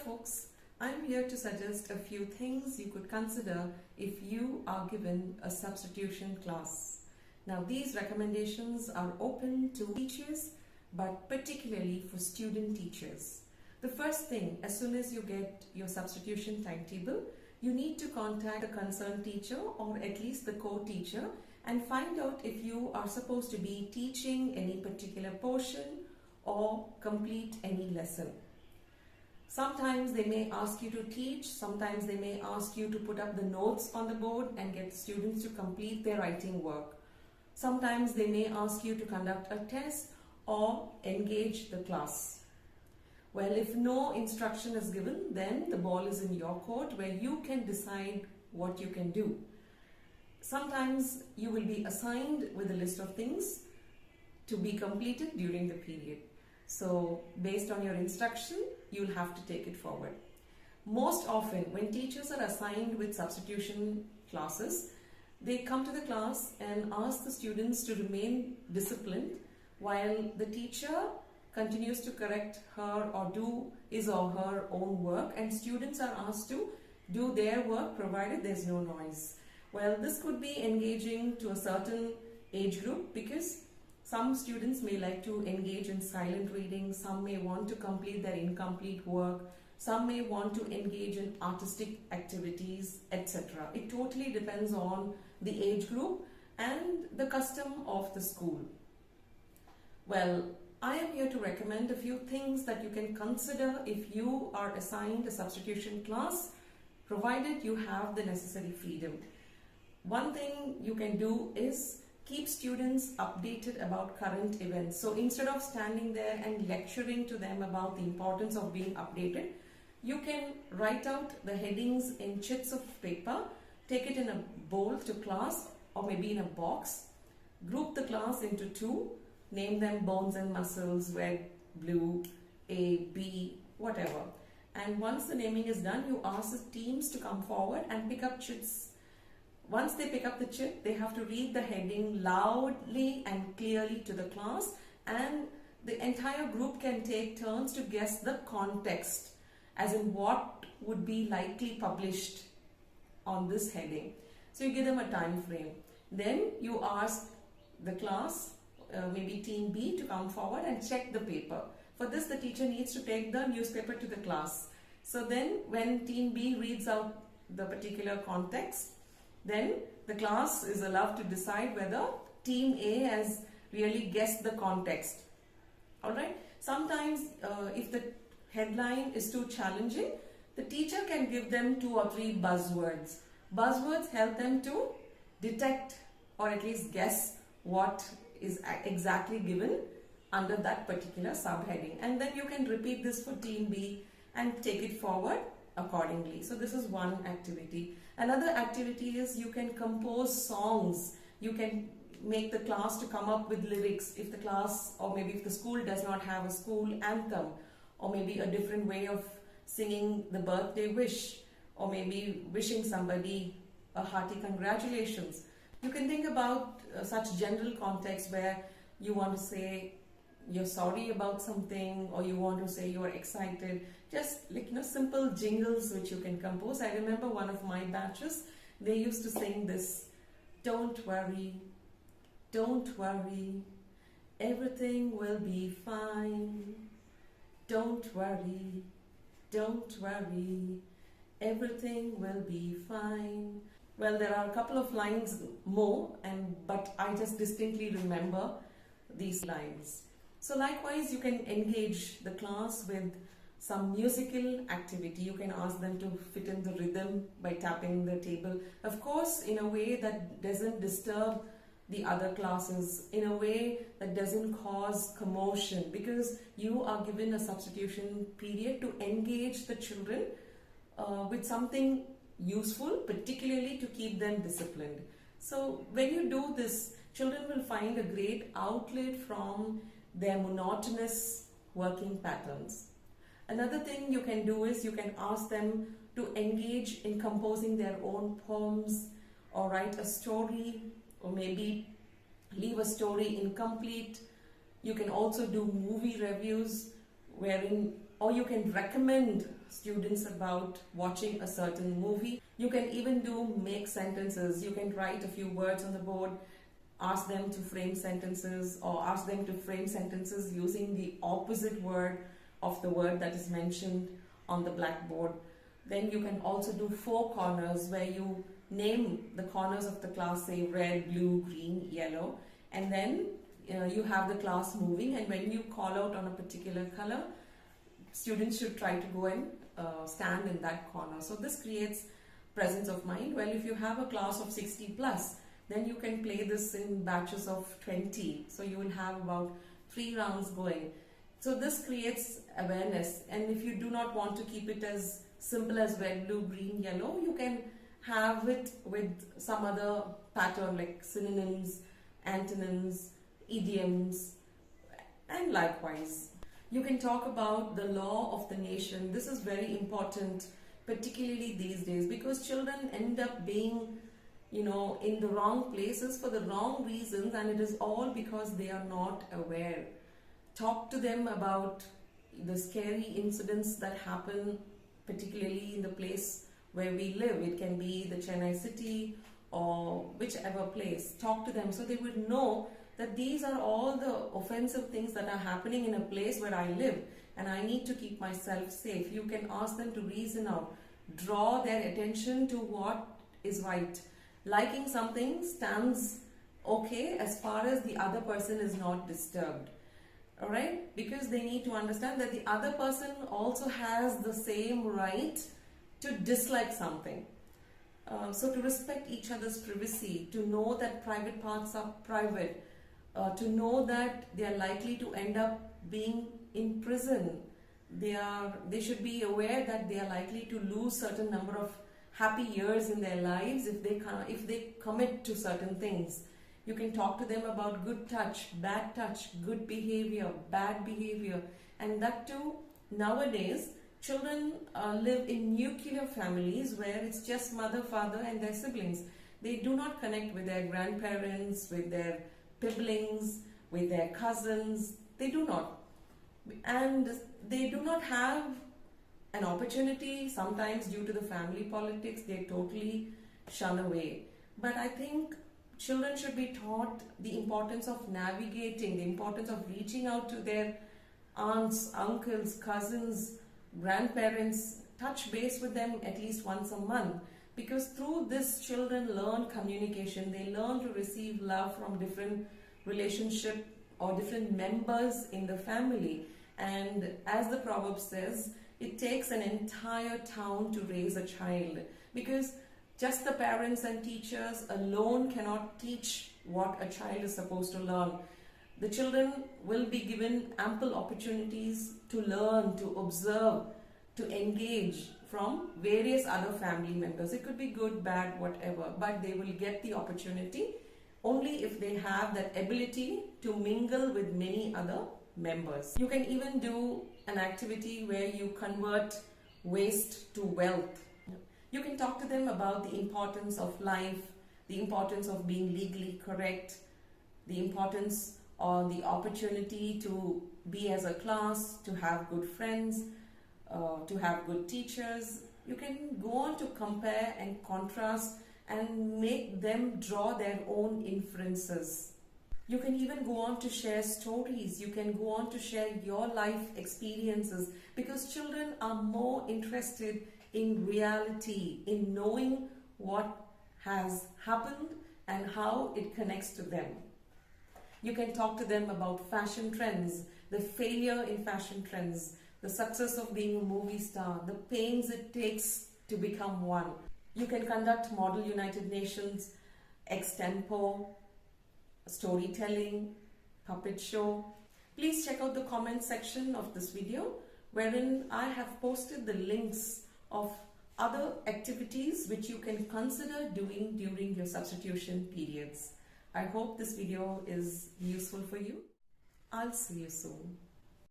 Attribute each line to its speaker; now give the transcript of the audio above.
Speaker 1: folks, I'm here to suggest a few things you could consider if you are given a substitution class. Now these recommendations are open to teachers but particularly for student teachers. The first thing, as soon as you get your substitution timetable, you need to contact the concerned teacher or at least the co-teacher and find out if you are supposed to be teaching any particular portion or complete any lesson. Sometimes they may ask you to teach, sometimes they may ask you to put up the notes on the board and get students to complete their writing work. Sometimes they may ask you to conduct a test or engage the class. Well, if no instruction is given, then the ball is in your court where you can decide what you can do. Sometimes you will be assigned with a list of things to be completed during the period. So based on your instruction, you'll have to take it forward. Most often when teachers are assigned with substitution classes, they come to the class and ask the students to remain disciplined while the teacher continues to correct her or do his or her own work, and students are asked to do their work provided there's no noise. Well, this could be engaging to a certain age group because some students may like to engage in silent reading, some may want to complete their incomplete work, some may want to engage in artistic activities, etc. It totally depends on the age group and the custom of the school. Well, I am here to recommend a few things that you can consider if you are assigned a substitution class, provided you have the necessary freedom. One thing you can do is keep students updated about current events. So instead of standing there and lecturing to them about the importance of being updated, you can write out the headings in chits of paper, take it in a bowl to class or maybe in a box, group the class into two, name them bones and muscles, red, blue, A, B, whatever. And once the naming is done, you ask the teams to come forward and pick up chits. Once they pick up the chit, they have to read the heading loudly and clearly to the class, and the entire group can take turns to guess the context, as in what would be likely published on this heading. So you give them a time frame. Then you ask the class, maybe team B, to come forward and check the paper. For this, the teacher needs to take the newspaper to the class. So then when team B reads out the particular context, then the class is allowed to decide whether team A has really guessed the context. Alright, sometimes if the headline is too challenging, the teacher can give them 2 or 3 buzzwords. Buzzwords help them to detect or at least guess what is exactly given under that particular subheading, and then you can repeat this for team B and take it forward accordingly. So this is one activity. Another activity is you can compose songs. You can make the class to come up with lyrics if the class or maybe if the school does not have a school anthem, or maybe a different way of singing the birthday wish, or maybe wishing somebody a hearty congratulations. You can think about such general context where you want to say you're sorry about something, or you want to say you are excited. Just like, simple jingles which you can compose. I remember one of my batches, they used to sing this: don't worry, everything will be fine. Don't worry, everything will be fine. Well, there are a couple of lines more, but I just distinctly remember these lines. So likewise, you can engage the class with some musical activity. You can ask them to fit in the rhythm by tapping the table. Of course, in a way that doesn't disturb the other classes, in a way that doesn't cause commotion, because you are given a substitution period to engage the children with something useful, particularly to keep them disciplined. So when you do this, children will find a great outlet from their monotonous working patterns. Another thing you can do is you can ask them to engage in composing their own poems, or write a story, or maybe leave a story incomplete. You can also do movie reviews wherein or you can recommend students about watching a certain movie. You can even do make sentences. You can write a few words on the board, ask them to frame sentences, or ask them to frame sentences using the opposite word of the word that is mentioned on the blackboard. Then you can also do 4 corners where you name the corners of the class, say red, blue, green, yellow, and then you have the class moving, and when you call out on a particular color, students should try to go and stand in that corner. So this creates presence of mind. Well, if you have a class of 60 plus, then you can play this in batches of 20. So you will have about 3 rounds going. So this creates awareness, and if you do not want to keep it as simple as red, blue, green, yellow, you can have it with some other pattern like synonyms, antonyms, idioms, and likewise. You can talk about the law of the nation. This is very important, particularly these days, because children end up being, in the wrong places for the wrong reasons, and it is all because they are not aware. Talk to them about the scary incidents that happen, particularly in the place where we live. It can be the Chennai city or whichever place. Talk to them so they would know that these are all the offensive things that are happening in a place where I live, and I need to keep myself safe. You can ask them to reason out, draw their attention to what is right. Liking something stands okay as far as the other person is not disturbed. Alright? Because they need to understand that the other person also has the same right to dislike something. So to respect each other's privacy, to know that private parts are private, to know that they are likely to end up being in prison. They should be aware that they are likely to lose certain number of happy years in their lives if they commit to certain things. You can talk to them about good touch, good behavior, bad behavior, and that too, nowadays children live in nuclear families where it's just mother, father and their siblings. They do not connect with their grandparents, with their siblings, with their cousins. They do not. And they do not have an opportunity. Sometimes due to the family politics, they totally shun away. But I think children should be taught the importance of navigating, the importance of reaching out to their aunts, uncles, cousins, grandparents, touch base with them at least once a month. Because through this, children learn communication. They learn to receive love from different relationship or different members in the family. And as the proverb says, it takes an entire town to raise a child, because just the parents and teachers alone cannot teach what a child is supposed to learn. The children will be given ample opportunities to learn, to observe, to engage from various other family members. It could be good, bad, whatever, but they will get the opportunity only if they have that ability to mingle with many other members. You can even do an activity where you convert waste to wealth. You can talk to them about the importance of life, the importance of being legally correct, the importance or the opportunity to be as a class, to have good friends, to have good teachers. You can go on to compare and contrast and make them draw their own inferences. You can even go on to share stories. You can go on to share your life experiences, because children are more interested in reality, in knowing what has happened and how it connects to them. You can talk to them about fashion trends, the failure in fashion trends, the success of being a movie star, the pains it takes to become one. You can conduct Model United Nations, extempo, storytelling, puppet show. Please check out the comment section of this video, wherein I have posted the links of other activities which you can consider doing during your substitution periods. I hope this video is useful for you. I'll see you soon.